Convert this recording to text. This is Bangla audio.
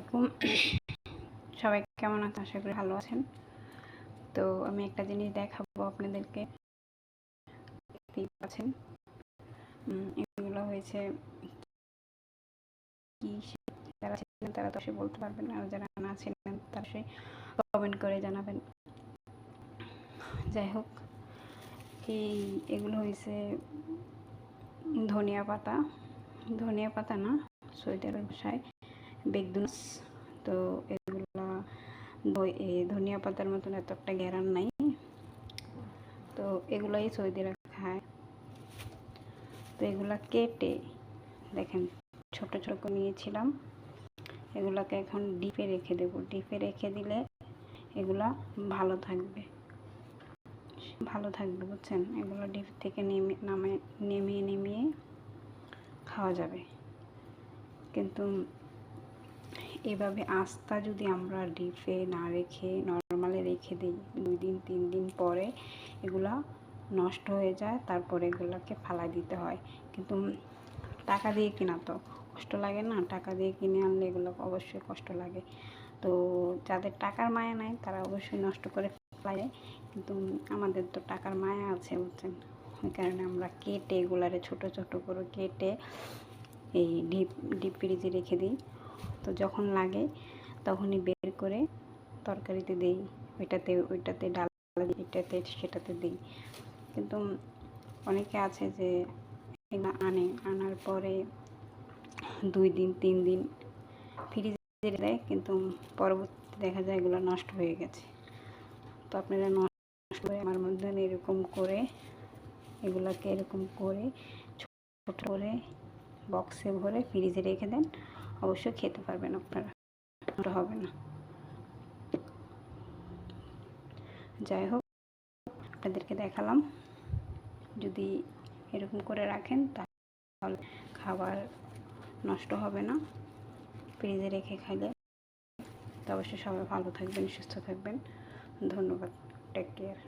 আলাইকুম। সবাই কেমন আছেন? আশা করি ভালো আছেন। তো আমি একটা জিনিস দেখাবো আপনাদেরকে। দেখতেই পাচ্ছেন, এগুলো হয়েছে কি, যারা ছিলেন তারা তো সে বলতে পারবেন, আর যারা না ছিলেন তারা সে কমেন্ট করে জানাবেন। যাই হোক, এগুলো হয়েছে ধনিয়া পাতা না, সৌদি আরব ভাষায় বেগদুনস। তো এগুলা ধনিয়া পাতার মতন এত একটা গ্যারান নাই। তো এগুলাই সৌদিরা খায়। তো এগুলা কেটে দেখেন ছোট ছোট করে নিয়েছিলাম। এগুলাকে এখন ডিপে রেখে দেব। ডিপে রেখে দিলে এগুলা ভালো থাকবে বুঝছেন। এগুলো ডিপ থেকে নেমিয়ে খাওয়া যাবে। কিন্তু এভাবে আস্তা যদি আমরা ডিপে না রেখে নর্মালে রেখে দিই, 2 দিন 3 দিন পরে এগুলা নষ্ট হয়ে যায়। তারপরে এগুলোকে ফালাই দিতে হয়। কিন্তু টাকা দিয়ে কেনা তো কষ্ট লাগে না? টাকা দিয়ে কিনে আনলে এগুলো অবশ্যই কষ্ট লাগে। তো যাদের টাকার মায়া নাই তারা অবশ্যই নষ্ট করে ফেলে। কিন্তু আমাদের তো টাকার মায়া আছে বুঝছেন। ওই কারণে আমরা কেটে এগুলারে ছোট ছোট করে কেটে এই ডিপ ফ্রিজে রেখে দিই। তো যখন লাগে তখনই বের করে তরকারিতে দিই, ওইটাতে ডাল দিই, সেটাতে দিই। কিন্তু অনেকে আছে যে এগুলো আনার পরে 2 দিন 3 দিন ফ্রিজে দেয়, কিন্তু পরবর্তীতে দেখা যায় এগুলো নষ্ট হয়ে গেছে। তো আপনারা নষ্ট হয়ে আমার মধ্যে এগুলোকে এরকম করে ছোট করে বক্সে ভরে ফ্রিজে রেখে দেন। অবশ্যই খেতে পারবেন আপনারা, হবে না। যাই হোক, আপনাদেরকে দেখালাম। যদি এরকম করে রাখেন তাহলে খাবার নষ্ট হবে না। ফ্রিজে রেখে খাইলে তো অবশ্যই সবাই ভালো থাকবেন, সুস্থ থাকবেন। ধন্যবাদ। Take care.